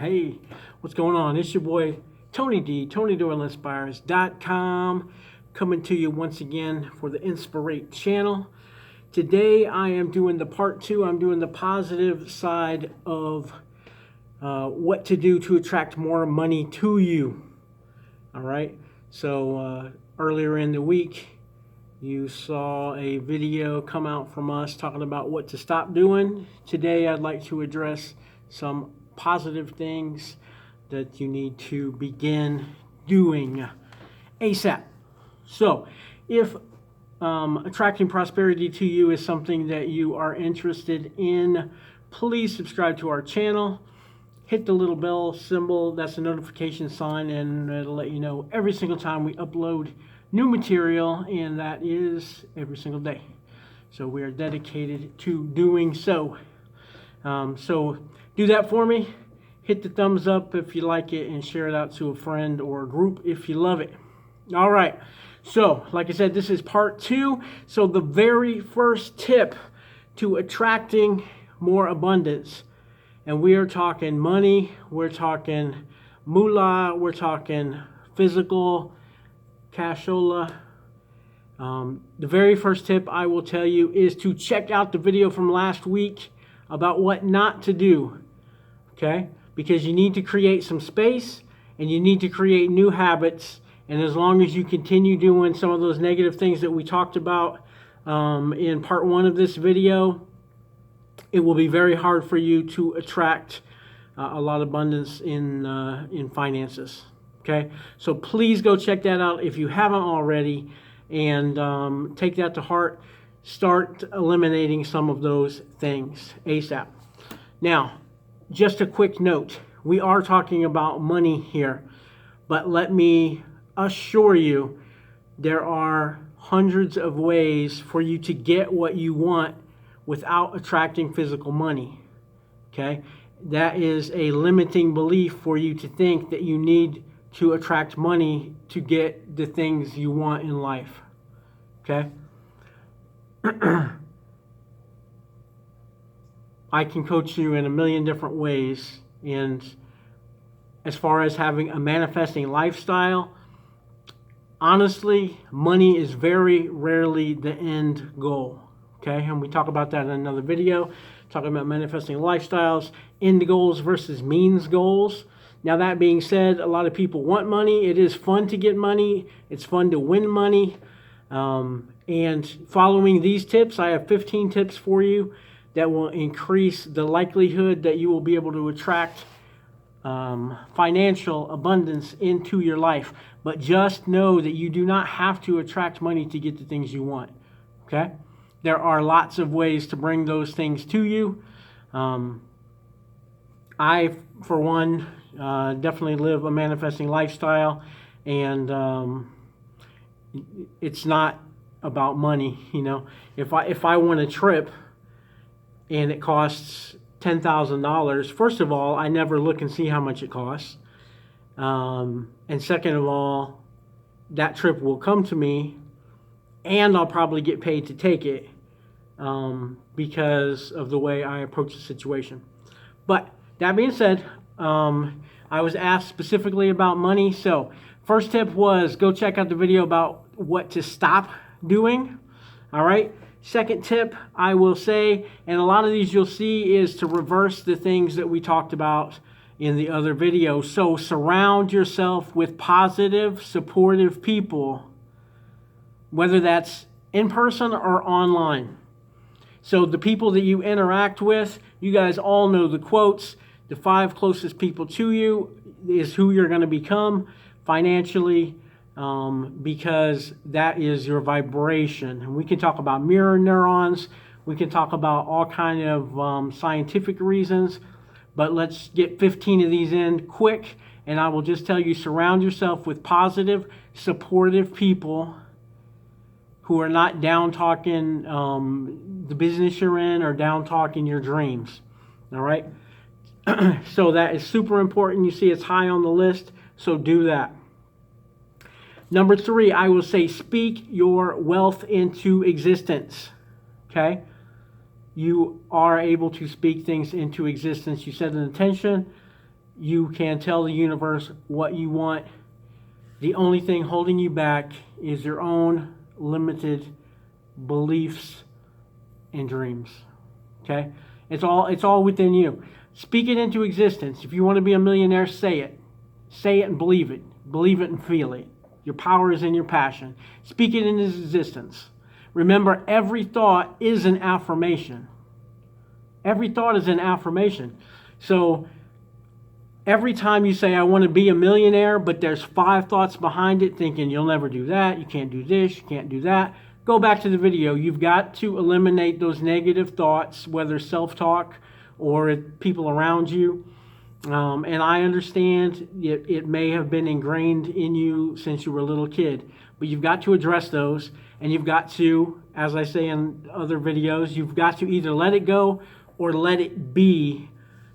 Hey, what's going on? It's your boy Tony D, TonyDoyleInspires.com, coming to you once again for the NSPR8 channel. Today I am doing the part 2. I'm doing the positive side of what to do to attract more money to you. All right. So earlier in the week, you saw a video come out from us talking about what to stop doing. Today I'd like to address some positive things that you need to begin doing ASAP. So if attracting prosperity to you is something that you are interested in, please subscribe to our channel. Hit the little bell symbol, that's the notification sign, and it'll let you know every single time we upload new material, and that is every single day. So we are dedicated to doing so. So do that for me. Hit the thumbs up if you like it, and share it out to a friend or a group if you love it. All right. So, like I said, this is part 2. So the very first tip to attracting more abundance, and we are talking money, we're talking moolah, we're talking physical, cashola. The very first tip I will tell you is to check out the video from last week about what not to do, okay? Because you need to create some space and you need to create new habits. And as long as you continue doing some of those negative things that we talked about in part 1 of this video, it will be very hard for you to attract a lot of abundance in finances, okay? So please go check that out if you haven't already, and take that to heart. Start eliminating some of those things ASAP. Now, just a quick note. We are talking about money here, but let me assure you there are hundreds of ways for you to get what you want without attracting physical money, okay? That is a limiting belief for you to think that you need to attract money to get the things you want in life, okay? I can coach you in a million different ways, and as far as having a manifesting lifestyle, honestly, money is very rarely the end goal, okay? And we talk about that in another video, talking about manifesting lifestyles, end goals versus means goals. Now, that being said, a lot of people want money. It is fun to get money. It's fun to win money. And following these tips, I have 15 tips for you that will increase the likelihood that you will be able to attract financial abundance into your life. But just know that you do not have to attract money to get the things you want, okay? There are lots of ways to bring those things to you. I, for one, definitely live a manifesting lifestyle, and it's not about money. You know, if I want a trip and it costs $10,000, first of all, I never look and see how much it costs, and second of all, that trip will come to me, and I'll probably get paid to take it because of the way I approach the situation. But that being said, I was asked specifically about money. So first tip was go check out the video about what to stop doing. All right. Second tip I will say, and a lot of these you'll see, is to reverse the things that we talked about in the other video. So surround yourself with positive, supportive people, whether that's in person or online. So the people that you interact with, you guys all know the quotes. The 5 closest people to you is who you're going to become financially, because that is your vibration. And we can talk about mirror neurons. We can talk about all kind of scientific reasons. But let's get 15 of these in quick. And I will just tell you, surround yourself with positive, supportive people who are not down talking the business you're in or down talking your dreams. All right? So that is super important. You see it's high on the list, so do that. Number 3, I will say speak your wealth into existence. Okay? You are able to speak things into existence. You set an intention, you can tell the universe what you want. The only thing holding you back is your own limited beliefs and dreams. Okay? It's all within you. Speak it into existence. If you want to be a millionaire, say it. Say it and believe it. Believe it and feel it. Your power is in your passion. Speak it into existence. Remember, every thought is an affirmation. Every thought is an affirmation. So every time you say, I want to be a millionaire, but there's 5 thoughts behind it thinking you'll never do that, you can't do this, you can't do that, go back to the video. You've got to eliminate those negative thoughts, whether self-talk or people around you. And I understand it may have been ingrained in you since you were a little kid, but you've got to address those, and you've got to, as I say in other videos, you've got to either let it go or let it be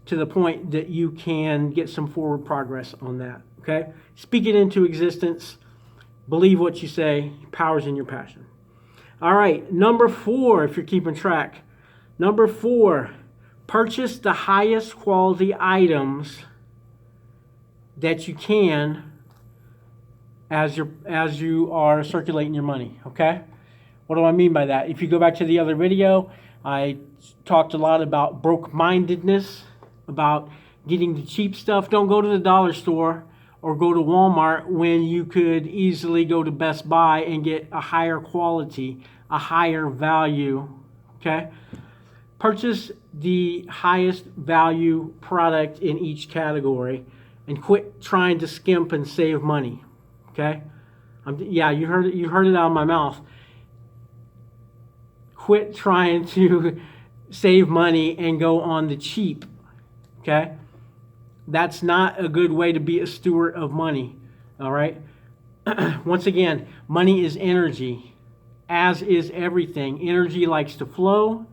to the point that you can get some forward progress on that, okay? Speak it into existence. Believe what you say. Power's in your passion. All right, number 4, if you're keeping track. Number 4, purchase the highest quality items that you can as you are circulating your money, okay? What do I mean by that? If you go back to the other video, I talked a lot about broke-mindedness, about getting the cheap stuff. Don't go to the dollar store or go to Walmart when you could easily go to Best Buy and get a higher quality, a higher value, okay? Purchase the highest value product in each category and quit trying to skimp and save money, okay? Yeah, you heard it out of my mouth. Quit trying to save money and go on the cheap, okay? That's not a good way to be a steward of money, all right? Once again, money is energy, as is everything. Energy likes to flow,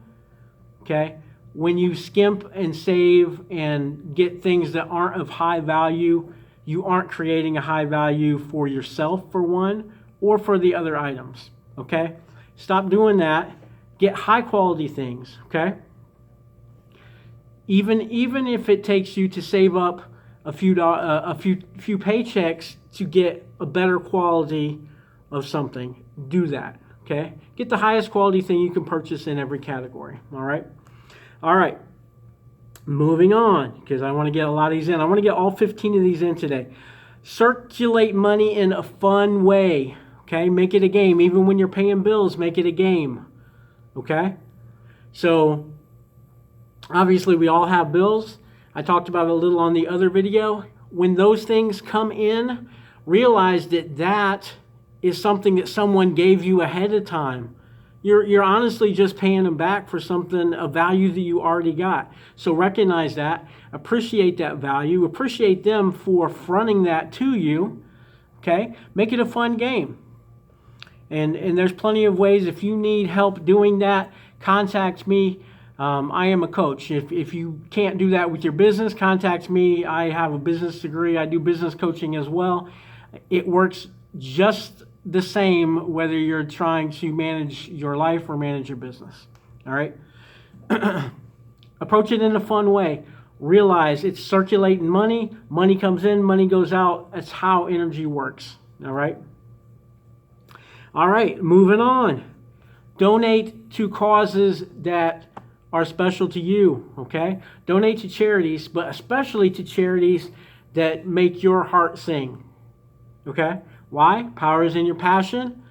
okay? When you skimp and save and get things that aren't of high value, you aren't creating a high value for yourself, for one, or for the other items, okay? Stop doing that. Get high quality things, okay? Even if it takes you to save up a few paychecks to get a better quality of something, do that, okay? Get the highest quality thing you can purchase in every category, all right? All right, moving on, because I want to get a lot of these in. I want to get all 15 of these in today. Circulate money in a fun way, okay? Make it a game. Even when you're paying bills, make it a game, okay? So obviously we all have bills. I talked about it a little on the other video. When those things come in, realize that that is something that someone gave you ahead of time. You're honestly just paying them back for something, a value that you already got. So recognize that, appreciate that value, appreciate them for fronting that to you, okay? Make it a fun game. And there's plenty of ways. If you need help doing that, contact me. I am a coach. If you can't do that with your business, contact me. I have a business degree. I do business coaching as well. It works just the same whether you're trying to manage your life or manage your business. All right? Approach it in a fun way. Realize it's circulating money. Money comes in, money goes out. That's how energy works. All right? All right, moving on. Donate to causes that are special to you, okay? Donate to charities, but especially to charities that make your heart sing, okay? Why? Power is in your passion.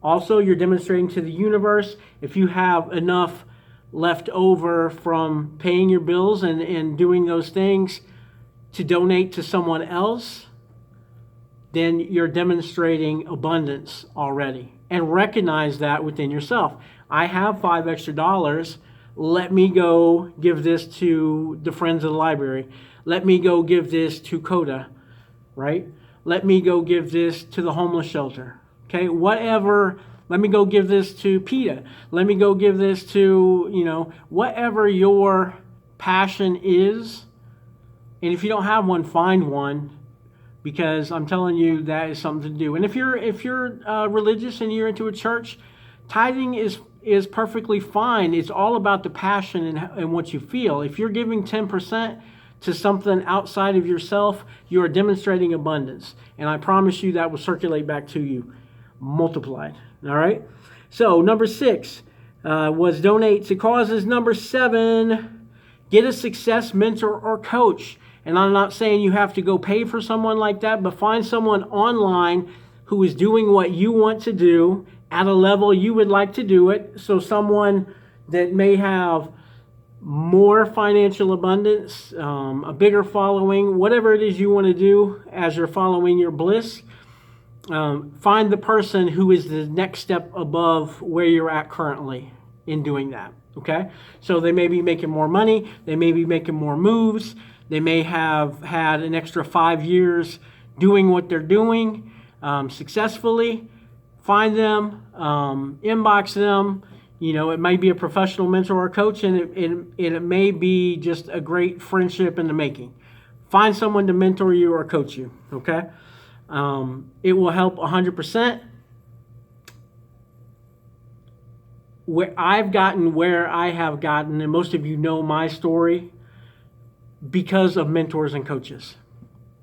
Also, you're demonstrating to the universe if you have enough left over from paying your bills and doing those things to donate to someone else, then you're demonstrating abundance already. And recognize that within yourself. I have $5 extra. Let me go give this to the Friends of the Library. Let me go give this to CODA, right? Let me go give this to the homeless shelter, okay? Whatever, let me go give this to PETA. Let me go give this to, whatever your passion is. And if you don't have one, find one, because I'm telling you that is something to do. And if you're religious and you're into a church, tithing is perfectly fine. It's all about the passion and what you feel. If you're giving 10%, to something outside of yourself, you are demonstrating abundance. And I promise you that will circulate back to you multiplied. All right? So number 6 was donate to causes. Number 7, get a success mentor or coach. And I'm not saying you have to go pay for someone like that, but find someone online who is doing what you want to do at a level you would like to do it. So someone that may have more financial abundance, a bigger following, whatever it is you want to do as you're following your bliss. Find the person who is the next step above where you're at currently in doing that. Okay? So they may be making more money. They may be making more moves. They may have had an extra 5 years doing what they're doing successfully. Find them, inbox them. You know, it may be a professional mentor or coach, and it may be just a great friendship in the making. Find someone to mentor you or coach you, okay? It will help 100%. Where I have gotten, and most of you know my story, because of mentors and coaches.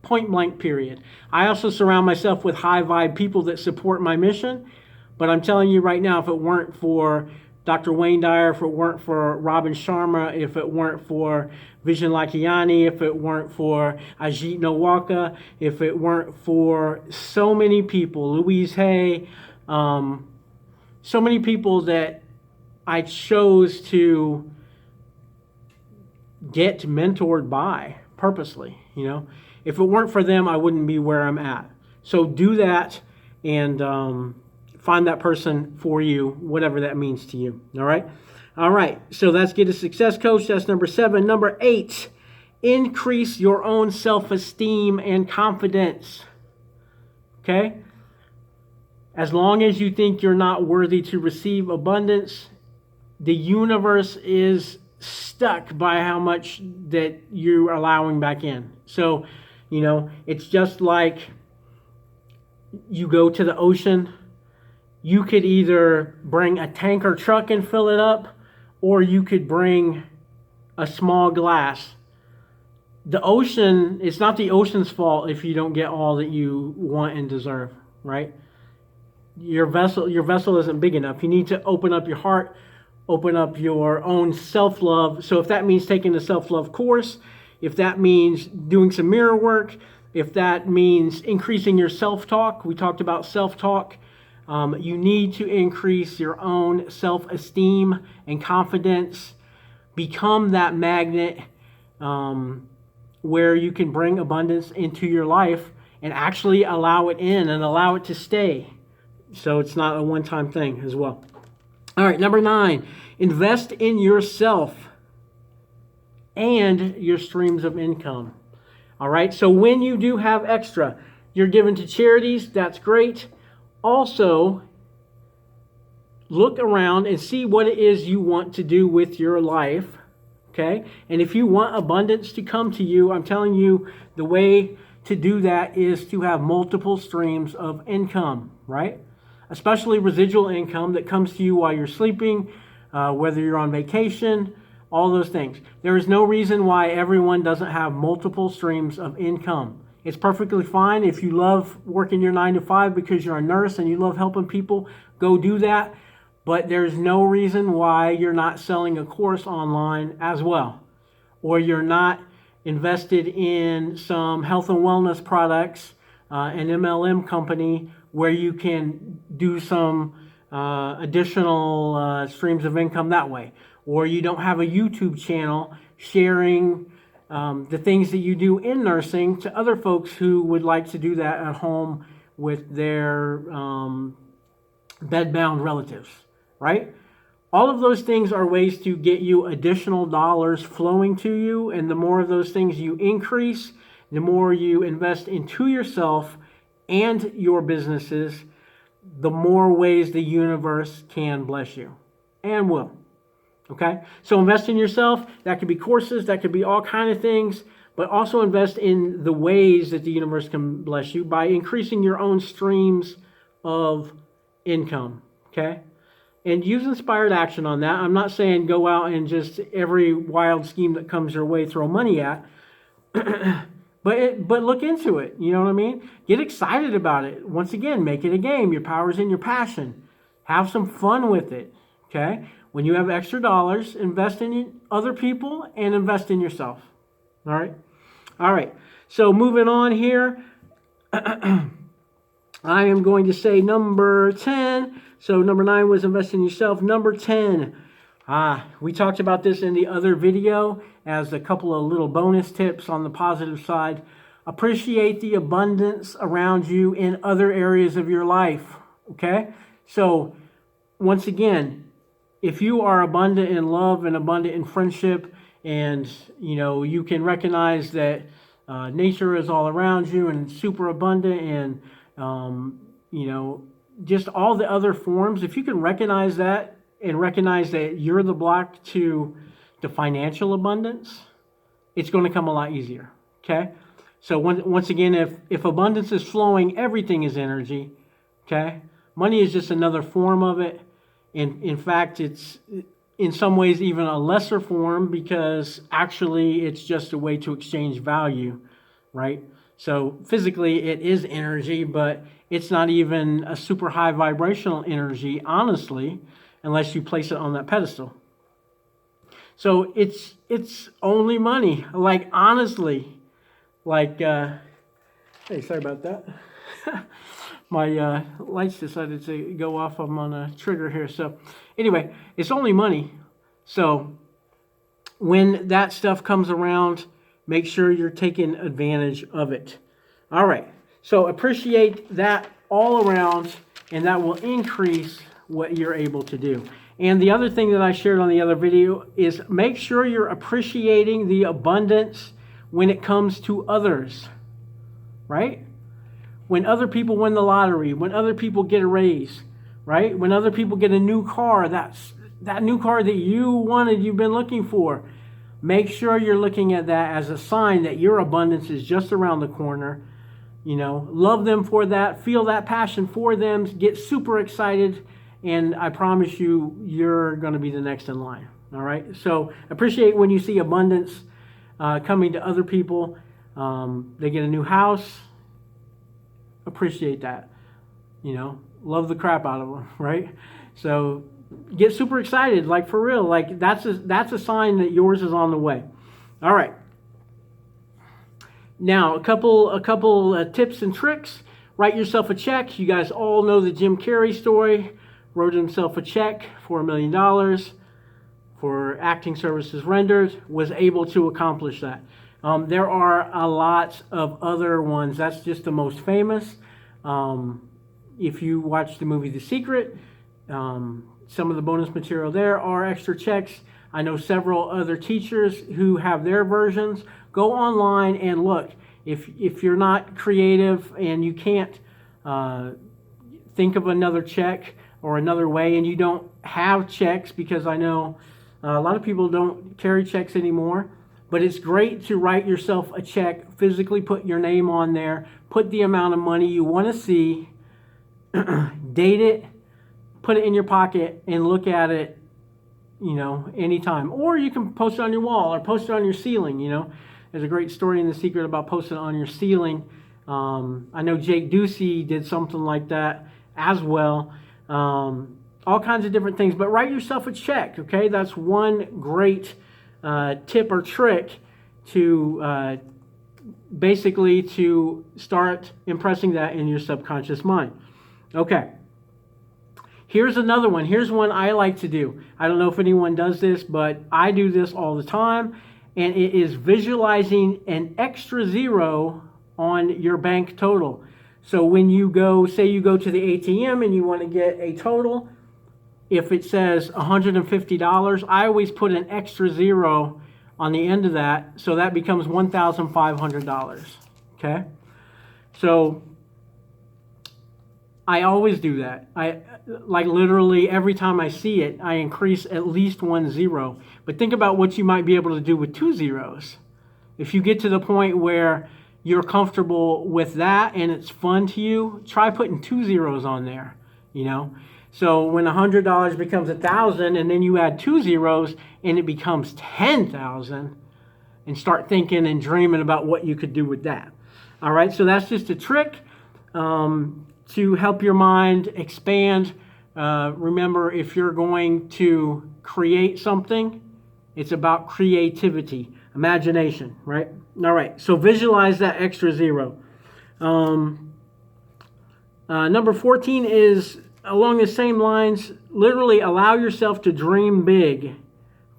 Point blank, period. I also surround myself with high vibe people that support my mission. But I'm telling you right now, if it weren't for Dr. Wayne Dyer, if it weren't for Robin Sharma, if it weren't for Vision Lakiani, if it weren't for Ajit Nowaka, if it weren't for so many people, Louise Hay, so many people that I chose to get mentored by purposely, you know. If it weren't for them, I wouldn't be where I'm at. So do that and find that person for you, whatever that means to you. All right? All right. So that's get a success coach. That's number 7. Number 8, increase your own self-esteem and confidence. Okay? As long as you think you're not worthy to receive abundance, the universe is stuck by how much that you're allowing back in. So, you know, it's just like you go to the ocean. You could either bring a tanker truck and fill it up, or you could bring a small glass. The ocean, it's not the ocean's fault if you don't get all that you want and deserve, right? Your vessel isn't big enough. You need to open up your heart, open up your own self-love. So if that means taking a self-love course, if that means doing some mirror work, if that means increasing your self-talk, we talked about self-talk, you need to increase your own self-esteem and confidence. Become that magnet where you can bring abundance into your life and actually allow it in and allow it to stay. So it's not a one-time thing as well. All right, number 9, invest in yourself and your streams of income. All right, so when you do have extra, you're given to charities, that's great. Also, look around and see what it is you want to do with your life, okay? And if you want abundance to come to you, I'm telling you, the way to do that is to have multiple streams of income, right? Especially residual income that comes to you while you're sleeping, whether you're on vacation, all those things. There is no reason why everyone doesn't have multiple streams of income. It's perfectly fine if you love working your 9 to 5 because you're a nurse and you love helping people, go do that. But there's no reason why you're not selling a course online as well. Or you're not invested in some health and wellness products, an MLM company where you can do some additional streams of income that way. Or you don't have a YouTube channel sharing the things that you do in nursing to other folks who would like to do that at home with their bedbound relatives, right? All of those things are ways to get you additional dollars flowing to you, and the more of those things you increase, the more you invest into yourself and your businesses, the more ways the universe can bless you and will. Okay, so invest in yourself. That could be courses, that could be all kind of things, but also invest in the ways that the universe can bless you by increasing your own streams of income. Okay, and use inspired action on that. I'm not saying go out and just every wild scheme that comes your way throw money at, But look into it. You know what I mean? Get excited about it. Once again, make it a game. Your power's in your passion. Have some fun with it. Okay? When you have extra dollars, invest in other people and invest in yourself. All right? All right. So moving on here, I am going to say number 10. So number 9 was invest in yourself. Number 10. We talked about this in the other video as a couple of little bonus tips on the positive side. Appreciate the abundance around you in other areas of your life. Okay? So, once again, if you are abundant in love and abundant in friendship, and you can recognize that nature is all around you and super abundant, and just all the other forms, if you can recognize that and recognize that you're the block to the financial abundance, it's going to come a lot easier. Okay? So once again, if abundance is flowing, everything is energy. Okay? Money is just another form of it. In fact, it's in some ways even a lesser form, because actually it's just a way to exchange value, right? So physically it is energy, but it's not even a super high vibrational energy, honestly, unless you place it on that pedestal. So it's only money. Like, honestly, like, hey, sorry about that. My lights decided to go off. I'm on a trigger here. So anyway, it's only money. So when that stuff comes around, make sure you're taking advantage of it. All right. So appreciate that all around, and that will increase what you're able to do. And the other thing that I shared on the other video is make sure you're appreciating the abundance when it comes to others, right? When other people win the lottery, when other people get a raise, right? When other people get a new car, that new car that you wanted, you've been looking for. Make sure you're looking at that as a sign that your abundance is just around the corner. Love them for that, feel that passion for them, get super excited, and I promise you, you're going to be the next in line. All right? So appreciate when you see abundance coming to other people. They get a new house. Appreciate that. Love the crap out of them, right? So get super excited, like, for real. Like, that's a sign that yours is on the way. All right. Now, a couple tips and tricks. Write yourself a check. You guys all know the Jim Carrey story. Wrote himself a check for $1 million for acting services rendered. Was able to accomplish that. There are a lot of other ones. That's just the most famous. If you watch the movie The Secret, some of the bonus material there are extra checks. I know several other teachers who have their versions. Go online and look. If you're not creative and you can't think of another check or another way, and you don't have checks, because I know a lot of people don't carry checks anymore, but it's great to write yourself a check, physically put your name on there, put the amount of money you want to see, date it, put it in your pocket, and look at it, anytime. Or you can post it on your wall or post it on your ceiling, There's a great story in The Secret about posting it on your ceiling. I know Jake Ducey did something like that as well. All kinds of different things. But write yourself a check, okay? That's one great tip or trick to basically to start impressing that in your subconscious mind. Okay. Here's another one. Here's one I like to do. I don't know if anyone does this, but I do this all the time. And it is visualizing an extra zero on your bank total. So when you go, say you go to the ATM and you want to get a total, if it says $150, I always put an extra zero on the end of that, so that becomes $1,500. Okay? So I always do that. I like literally every time I see it, I increase at least one zero. But think about what you might be able to do with two zeros. If you get to the point where you're comfortable with that and it's fun to you, try putting two zeros on there, So when $100 becomes $1,000 and then you add two zeros and it becomes $10,000, and start thinking and dreaming about what you could do with that. All right, so that's just a trick to help your mind expand. Remember, if you're going to create something, it's about creativity, imagination, right? All right, so visualize that extra zero. Number 14 is along the same lines. Literally allow yourself to dream big,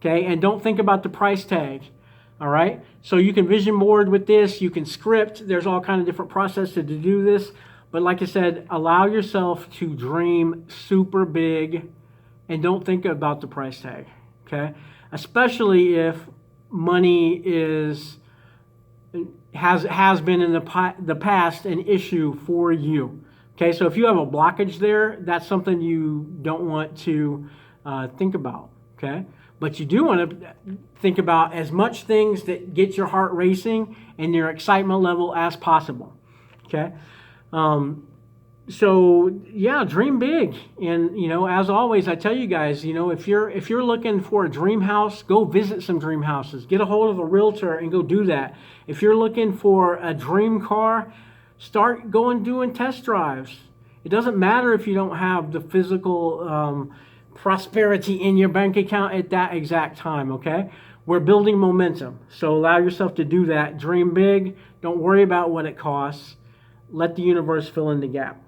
okay? And don't think about the price tag, all right? So you can vision board with this. You can script. There's all kind of different processes to do this. But like I said, allow yourself to dream super big and don't think about the price tag, okay? Especially if money has been in the past an issue for you. Okay, so if you have a blockage there, that's something you don't want to think about, okay? But you do want to think about as much things that get your heart racing and your excitement level as possible, okay? So yeah, dream big. And, you know, as always, I tell you guys, you know, if you're looking for a dream house, go visit some dream houses. Get a hold of a realtor and go do that. If you're looking for a dream car, start doing test drives. It doesn't matter if you don't have the physical prosperity in your bank account at that exact time, okay? We're building momentum. So allow yourself to do that. Dream big. Don't worry about what it costs. Let the universe fill in the gap.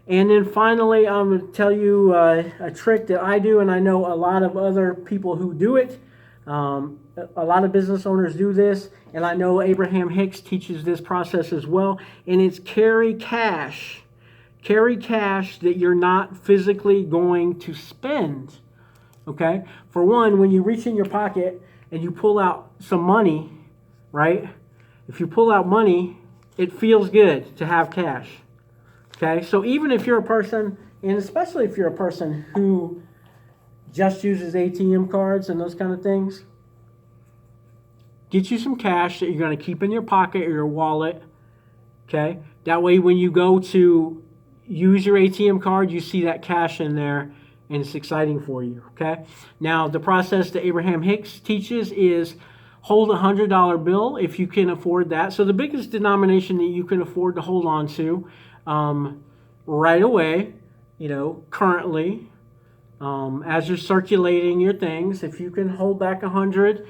And then finally, I'm going to tell you a trick that I do, and I know a lot of other people who do it. A lot of business owners do this, and I know Abraham Hicks teaches this process as well, and it's carry cash. Carry cash that you're not physically going to spend, okay? For one, when you reach in your pocket and you pull out some money, right? If you pull out money, it feels good to have cash, okay? So even if you're a person, and especially if you're a person who just uses ATM cards and those kind of things, get you some cash that you're going to keep in your pocket or your wallet, okay? That way when you go to use your ATM card, you see that cash in there, and it's exciting for you, okay? Now, the process that Abraham Hicks teaches is hold a $100 bill if you can afford that. So the biggest denomination that you can afford to hold on to right away, you know, currently, as you're circulating your things, if you can hold back 100,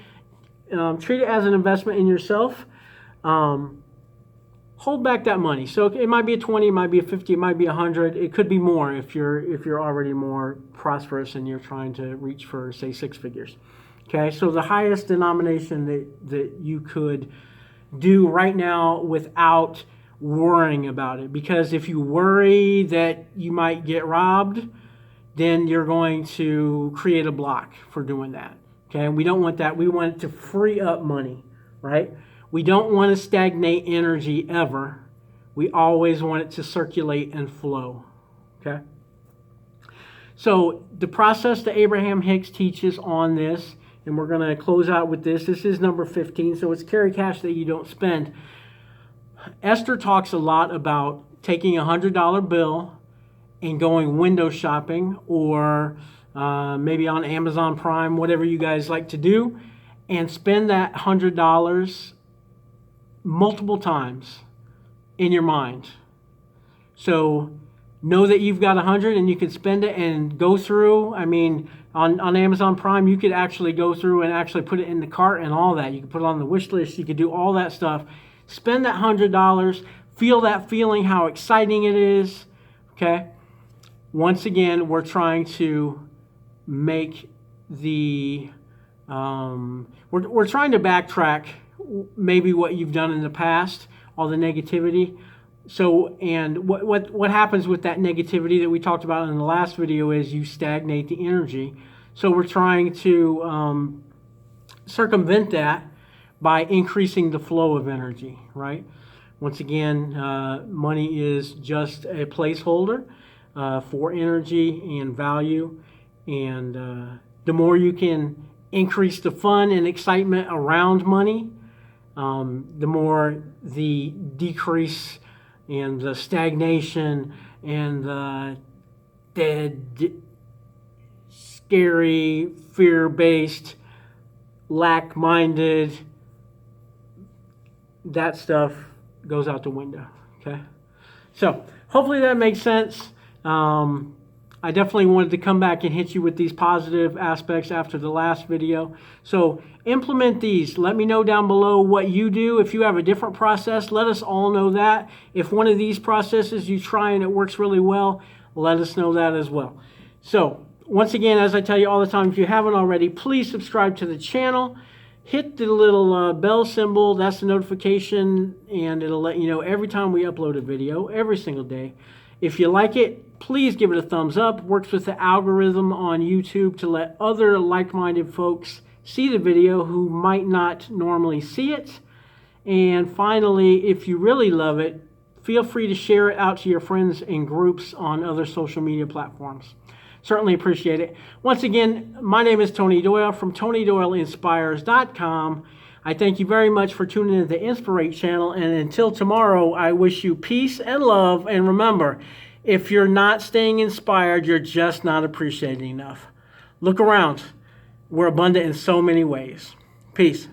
treat it as an investment in yourself. Hold back that money. So it might be a 20, it might be a 50, it might be 100. It could be more if you're already more prosperous and you're trying to reach for, say, 6 figures. Okay, so the highest denomination that you could do right now without worrying about it. Because if you worry that you might get robbed, then you're going to create a block for doing that. Okay, we don't want that. We want it to free up money, right? We don't want to stagnate energy ever. We always want it to circulate and flow, okay? So the process that Abraham Hicks teaches on this, and we're going to close out with this. This is number 15, so it's carry cash that you don't spend. Esther talks a lot about taking a $100 bill and going window shopping, or maybe on Amazon Prime, whatever you guys like to do, and spend that $100 multiple times in your mind. So know that you've got 100 and you can spend it and go through. I mean, on Amazon Prime, you could actually go through and actually put it in the cart and all that. You could put it on the wish list. You could do all that stuff. Spend that $100. Feel that feeling, how exciting it is. Okay? Once again, we're trying to make the... we're trying to backtrack maybe what you've done in the past, all the negativity. So, and what happens with that negativity that we talked about in the last video is you stagnate the energy. So we're trying to circumvent that by increasing the flow of energy, right? Once again, money is just a placeholder for energy and value. And the more you can increase the fun and excitement around money, the more the decrease and the stagnation and the dead, scary, fear-based, lack-minded, that stuff goes out the window, okay? So hopefully that makes sense. I definitely wanted to come back and hit you with these positive aspects after the last video. So implement these. Let me know down below what you do. If you have a different process, let us all know that. If one of these processes you try and it works really well, let us know that as well. So once again, as I tell you all the time, if you haven't already, please subscribe to the channel. Hit the little bell symbol, that's the notification, and it'll let you know every time we upload a video, every single day. If you like it, please give it a thumbs up. Works with the algorithm on YouTube to let other like-minded folks see the video who might not normally see it. And finally, if you really love it, feel free to share it out to your friends and groups on other social media platforms. Certainly appreciate it. Once again, my name is Tony Doyle from TonyDoyleInspires.com. I thank you very much for tuning in to the Inspirate channel. And until tomorrow, I wish you peace and love. And remember, if you're not staying inspired, you're just not appreciating enough. Look around. We're abundant in so many ways. Peace.